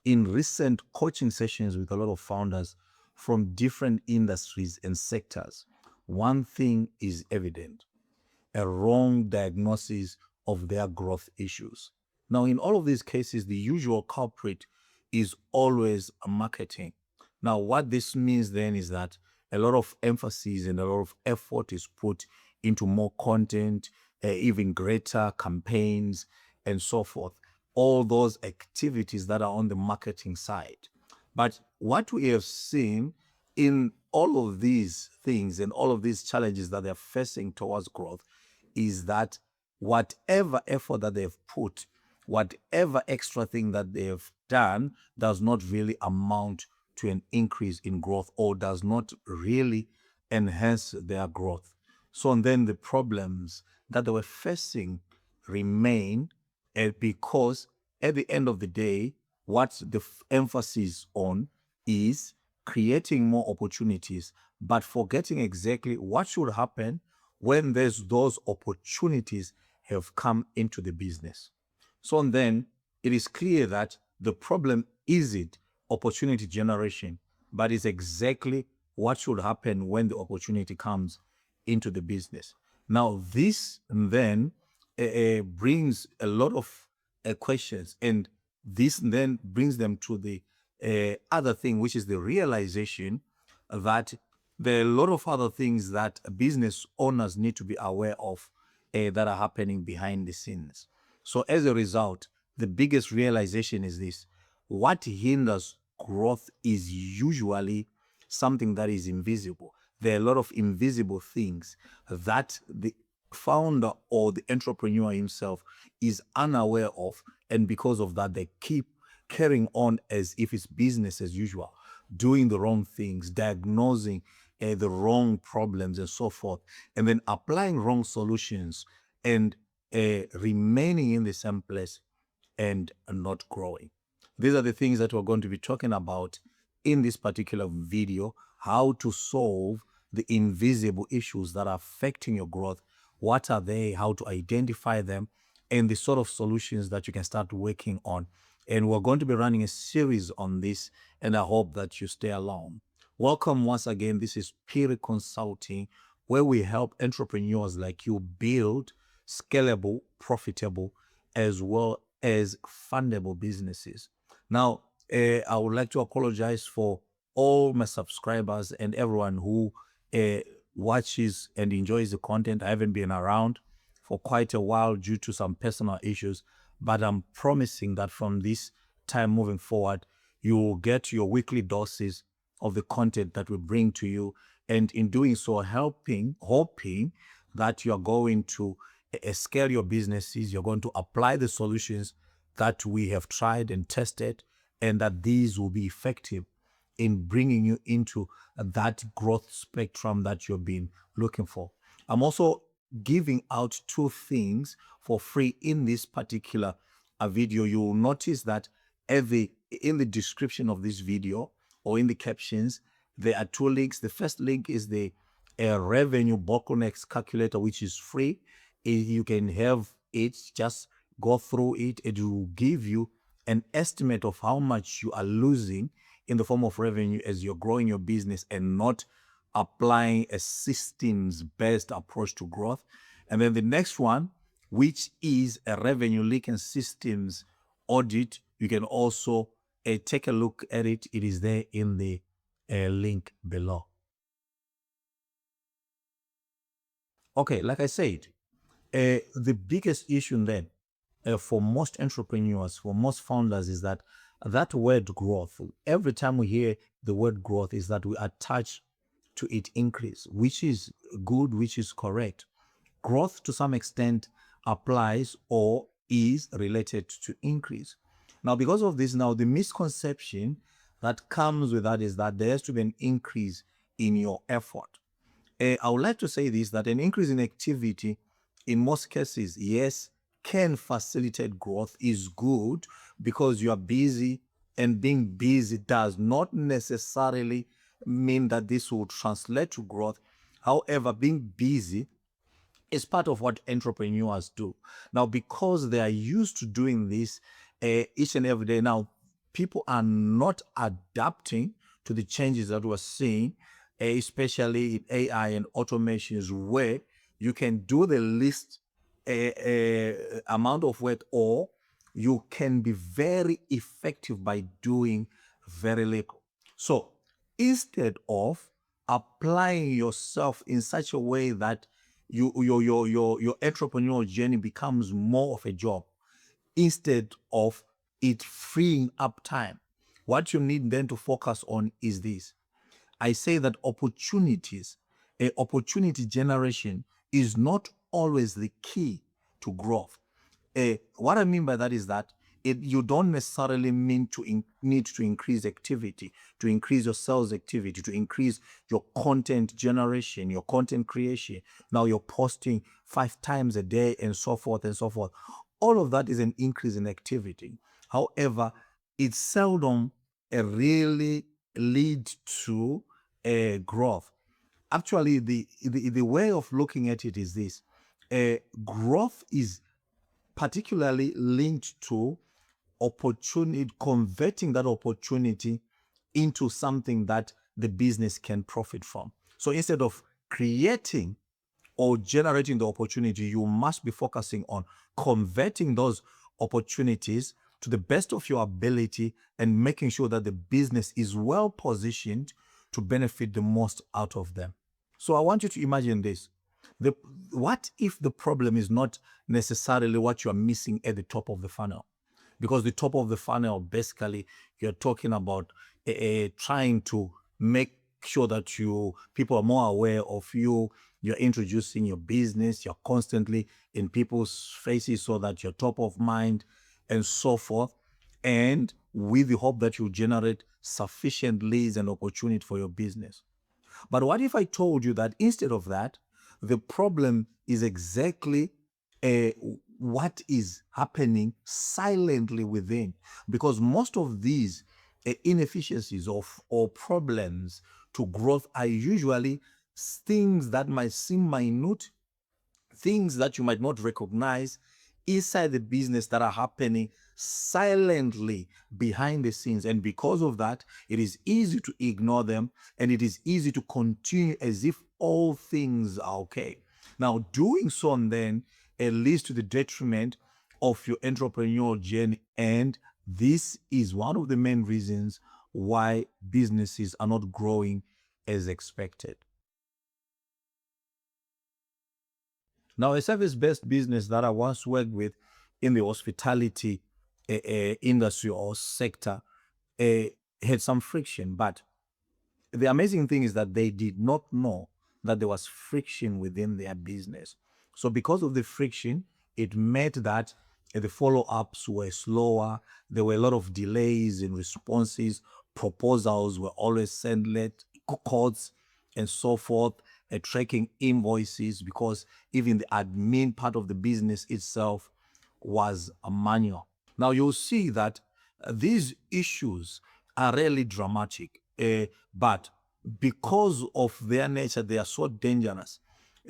in recent coaching sessions with a lot of founders from different industries and sectors, one thing is evident: a wrong diagnosis of their growth issues. Now, in all of these cases, the usual culprit is always marketing. Now, what this means then is that a lot of emphasis and a lot of effort is put into more content, even greater campaigns, and so forth. All those activities that are on the marketing side. But what we have seen in all of these things and all of these challenges that they're facing towards growth is that whatever effort that they've put, whatever extra thing that they've done, does not really amount to an increase in growth or does not really enhance their growth. So then the problems that they were facing remain, because at the end of the day, what the emphasis on is creating more opportunities, but forgetting exactly what should happen when those opportunities have come into the business. So then it is clear that the problem isn't opportunity generation, but it's exactly what should happen when the opportunity comes into the business. Now, this then brings a lot of questions, and this then brings them to the other thing, which is the realization that there are a lot of other things that business owners need to be aware of that are happening behind the scenes. So as a result, the biggest realization is this: what hinders growth is usually something that is invisible. There are a lot of invisible things that the founder or the entrepreneur himself is unaware of, and because of that, they keep carrying on as if it's business as usual, doing the wrong things, diagnosing the wrong problems and so forth, and then applying wrong solutions and remaining in the same place and not growing. These are the things that we're going to be talking about in this particular video: how to solve the invisible issues that are affecting your growth. What are they? How to identify them, and the sort of solutions that you can start working on. And we're going to be running a series on this, and I hope that you stay along. Welcome once again. This is Piri Consulting, where we help entrepreneurs like you build scalable, profitable, as well as fundable businesses. Now, I would like to apologize for all my subscribers and everyone who watches and enjoys the content. I haven't been around for quite a while due to some personal issues, but I'm promising that from this time moving forward, you will get your weekly doses of the content that we bring to you, and in doing so, hoping that you're going to scale your businesses, you're going to apply the solutions that we have tried and tested, and that these will be effective in bringing you into that growth spectrum that you've been looking for. I'm also giving out 2 things for free in this particular video. You will notice that in the description of this video or in the captions, there are 2 links. The first link is the revenue bottlenecks calculator, which is free. You can have it, just go through it. It will give you an estimate of how much you are losing in the form of revenue as you're growing your business and not applying a systems-based approach to growth. And then the next one, which is a revenue leak and systems audit, you can also take a look at it. It is there in the link below. Okay, like I said, the biggest issue then for most entrepreneurs, for most founders, is that word growth. Every time we hear the word growth, is that we attach to it increase, which is good, which is correct. Growth to some extent applies or is related to increase. Now, because of this, now the misconception that comes with that is that there has to be an increase in your effort. I would like to say this, that an increase in activity in most cases, yes, can facilitate growth, is good, because you are busy, and being busy does not necessarily mean that this will translate to growth. However, being busy is part of what entrepreneurs do. Now, because they are used to doing this each and every day, now people are not adapting to the changes that we're seeing, especially in AI and automations, where you can do the least amount of work, or you can be very effective by doing very little. So instead of applying yourself in such a way that your entrepreneurial journey becomes more of a job, instead of it freeing up time, what you need then to focus on is this. I say that opportunity generation is not always the key to growth. What I mean by that is that you don't necessarily mean to need to increase activity, to increase your sales activity, to increase your content generation, your content creation. Now you're posting 5 times a day and so forth and so forth. All of that is an increase in activity. However, it seldom really lead to growth. Actually, the way of looking at it is this. Growth is particularly linked to opportunity, converting that opportunity into something that the business can profit from. So instead of creating or generating the opportunity, you must be focusing on converting those opportunities to the best of your ability and making sure that the business is well positioned to benefit the most out of them. So I want you to imagine this. What if the problem is not necessarily what you are missing at the top of the funnel? Because the top of the funnel, basically, you're talking about trying to make sure that people are more aware of you. You're introducing your business. You're constantly in people's faces so that you're top of mind and so forth. And with the hope that you generate sufficient leads and opportunity for your business. But what if I told you that instead of that, the problem is exactly what is happening silently within? Because most of these inefficiencies or problems to growth are usually things that might seem minute, things that you might not recognize inside the business that are happening silently behind the scenes. And because of that, it is easy to ignore them and it is easy to continue as if all things are okay. Now, doing so then it leads to the detriment of your entrepreneurial journey. And this is one of the main reasons why businesses are not growing as expected. Now, a service-based business that I once worked with in the hospitality industry or sector had some friction, but the amazing thing is that they did not know that there was friction within their business. So because of the friction, it meant that the follow-ups were slower. There were a lot of delays in responses. Proposals were always sent late, calls and so forth, tracking invoices, because even the admin part of the business itself was a manual. Now you'll see that these issues are really dramatic, but because of their nature, they are so dangerous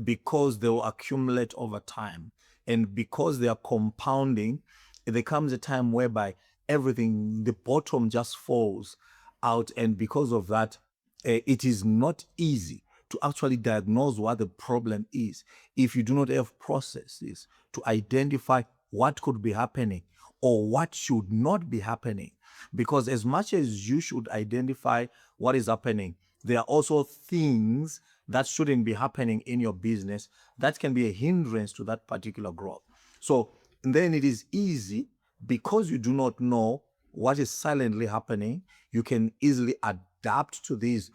because they will accumulate over time. And because they are compounding, there comes a time whereby everything, the bottom just falls out. And because of that, it is not easy to actually diagnose what the problem is if you do not have processes to identify what could be happening or what should not be happening. Because as much as you should identify what is happening, there are also things that shouldn't be happening in your business that can be a hindrance to that particular growth. So then it is easy, because you do not know what is silently happening, you can easily adapt to these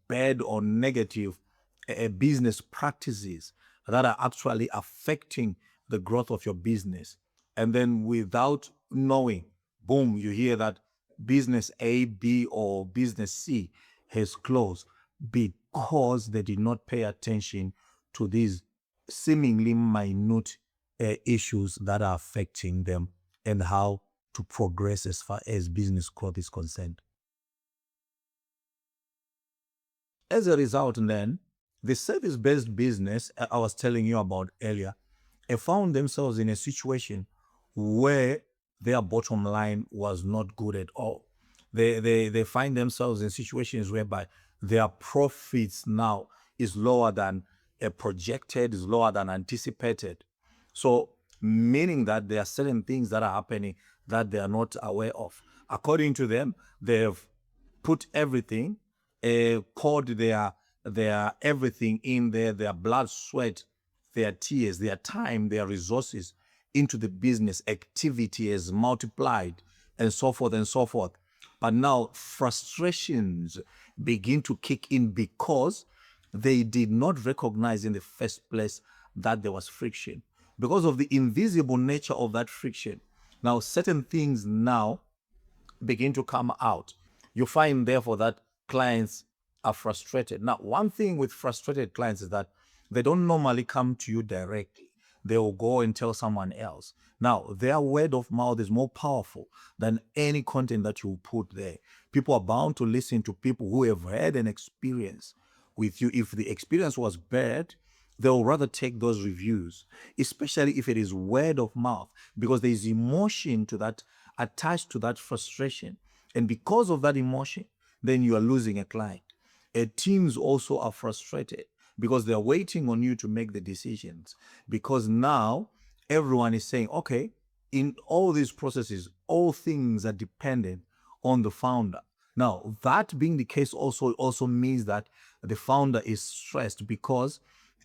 bad or negative business practices that are actually affecting the growth of your business. And then without knowing, boom, you hear that business A, B, or business C has closed because they did not pay attention to these seemingly minute issues that are affecting them and how to progress as far as business growth is concerned. As a result, then, the service-based business I was telling you about earlier, found themselves in a situation where their bottom line was not good at all. They find themselves in situations whereby their profits now is lower than projected, is lower than anticipated. So, meaning that there are certain things that are happening that they are not aware of. According to them, they've put everything, poured their everything in there, their blood, sweat, their tears, their time, their resources into the business. Activity is multiplied, and so forth and so forth. But now frustrations begin to kick in because they did not recognize in the first place that there was friction. Because of the invisible nature of that friction, now certain things now begin to come out. You find, therefore, that clients are frustrated. Now, one thing with frustrated clients is that they don't normally come to you directly. They will go and tell someone else. Now, their word of mouth is more powerful than any content that you put there. People are bound to listen to people who have had an experience with you. If the experience was bad, they'll rather take those reviews, especially if it is word of mouth, because there is emotion to that, attached to that frustration. And because of that emotion, then you are losing a client. Teams also are frustrated because they're waiting on you to make the decisions. Because now everyone is saying, okay, in all these processes, all things are dependent on the founder. Now, that being the case also means that the founder is stressed because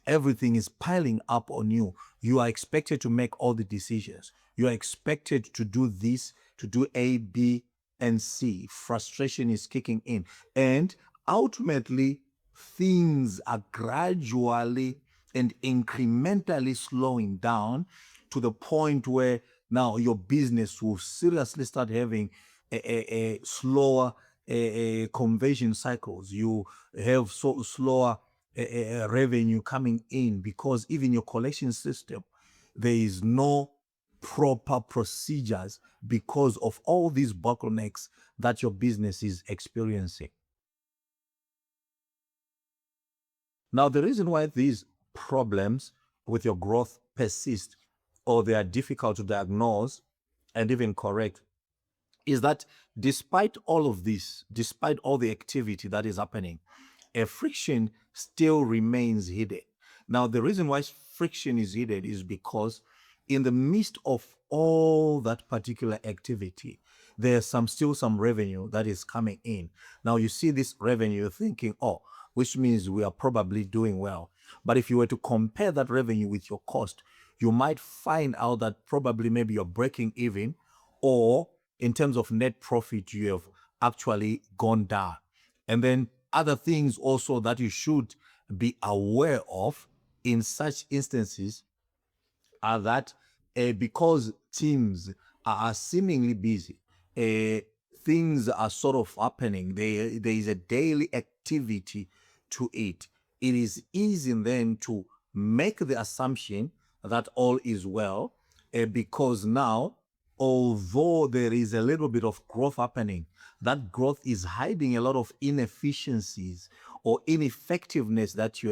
everything is piling up on you. You are expected to make all the decisions. You are expected to do this, to do A, B, and C. Frustration is kicking in. And ultimately, things are gradually and incrementally slowing down to the point where now your business will seriously start having a slower conversion cycles. You have slower revenue coming in because even your collection system, there is no proper procedures because of all these bottlenecks that your business is experiencing. Now, the reason why these problems with your growth persist or they are difficult to diagnose and even correct is that despite all of this, despite all the activity that is happening, a friction still remains hidden. Now, the reason why friction is hidden is because in the midst of all that particular activity, there's still some revenue that is coming in. Now, you see this revenue, you're thinking, oh, which means we are probably doing well. But if you were to compare that revenue with your cost, you might find out that probably maybe you're breaking even, or in terms of net profit, you have actually gone down. And then other things also that you should be aware of in such instances are that because teams are seemingly busy, things are sort of happening. There is a daily activity to it. It is easy then to make the assumption that all is well, because now, although there is a little bit of growth happening, that growth is hiding a lot of inefficiencies or ineffectiveness that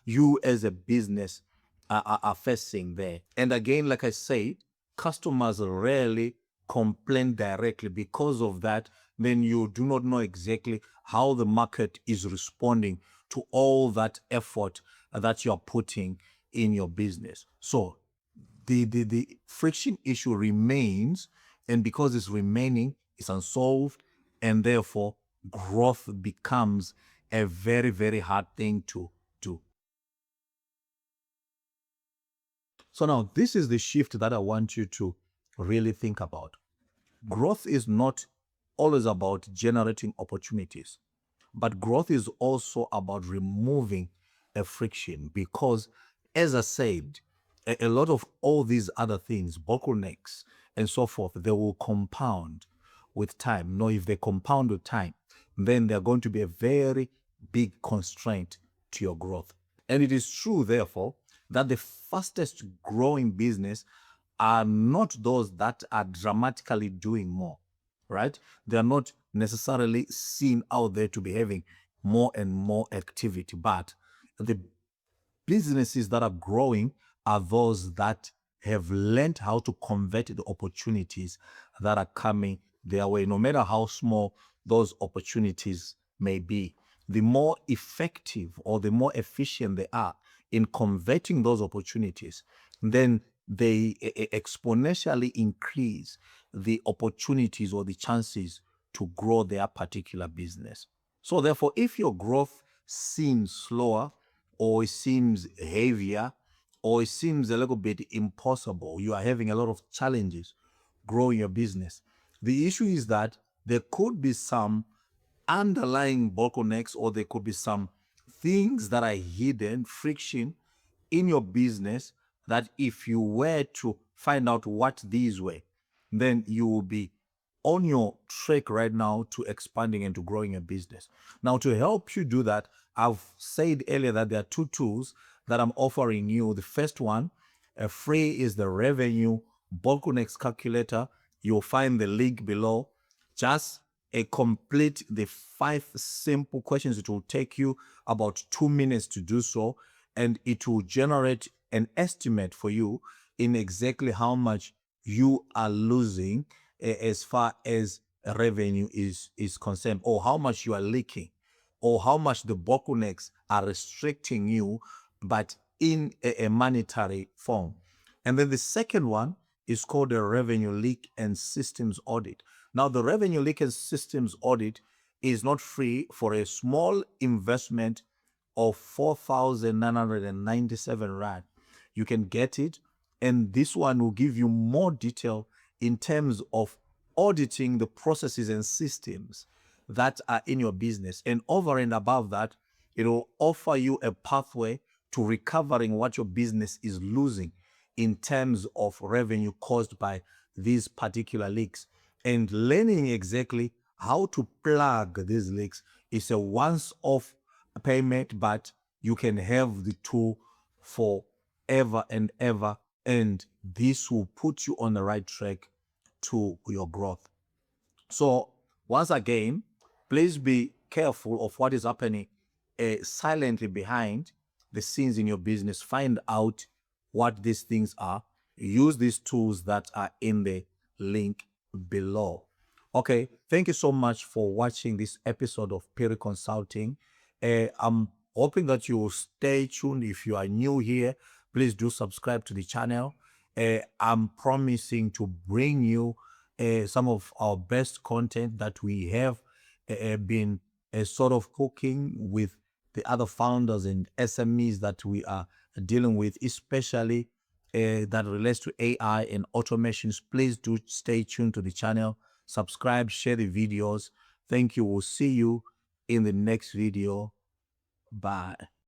you as a business are facing there. And again, like I say, customers rarely complain directly. Because of that, then you do not know exactly how the market is responding to all that effort that you're putting in your business. So the friction issue remains, and because it's remaining, it's unsolved, and therefore growth becomes a very, very hard thing to do. So now this is the shift that I want you to really think about. Growth is not always about generating opportunities, but growth is also about removing a friction because, as I said, a lot of all these other things, bottlenecks and so forth, they will compound with time. No, if they compound with time, then they're going to be a very big constraint to your growth. And it is true, therefore, that the fastest growing business are not those that are dramatically doing more, right? They are not necessarily seen out there to be having more and more activity, but the businesses that are growing are those that have learned how to convert the opportunities that are coming their way, no matter how small those opportunities may be. The more effective or the more efficient they are in converting those opportunities, then they exponentially increase the opportunities or the chances to grow their particular business. So therefore, if your growth seems slower, or it seems heavier, or it seems a little bit impossible, you are having a lot of challenges growing your business, the issue is that there could be some underlying bottlenecks, or there could be some things that are hidden, friction in your business, that if you were to find out what these were, then you will be on your track right now to expanding and to growing a business. Now, to help you do that, I've said earlier that there are two tools that I'm offering you. The first one, free, is the revenue bottlenecks calculator. You'll find the link below. Just complete the 5 simple questions. It will take you about 2 minutes to do so, and it will generate an estimate for you in exactly how much you are losing as far as revenue is concerned, or how much you are leaking, or how much the bottlenecks are restricting you, but in a monetary form. And then the second one is called a revenue leak and systems audit. Now, the revenue leak and systems audit is not free. For a small investment of 4,997 Rand, you can get it. And this one will give you more detail in terms of auditing the processes and systems that are in your business. And over and above that, it will offer you a pathway to recovering what your business is losing in terms of revenue caused by these particular leaks. And learning exactly how to plug these leaks is a once-off payment, but you can have the tool for ever and ever, and this will put you on the right track to your growth. So once again, please be careful of what is happening silently behind the scenes in your business. Find out what these things are. Use these tools that are in the link below. Okay, thank you so much for watching this episode of Piri Consulting. I'm hoping that you will stay tuned. If you are new here, please do subscribe to the channel. I'm promising to bring you some of our best content that we have been sort of cooking with the other founders and SMEs that we are dealing with, especially that relates to AI and automations. Please do stay tuned to the channel, subscribe, share the videos. Thank you. We'll see you in the next video. Bye.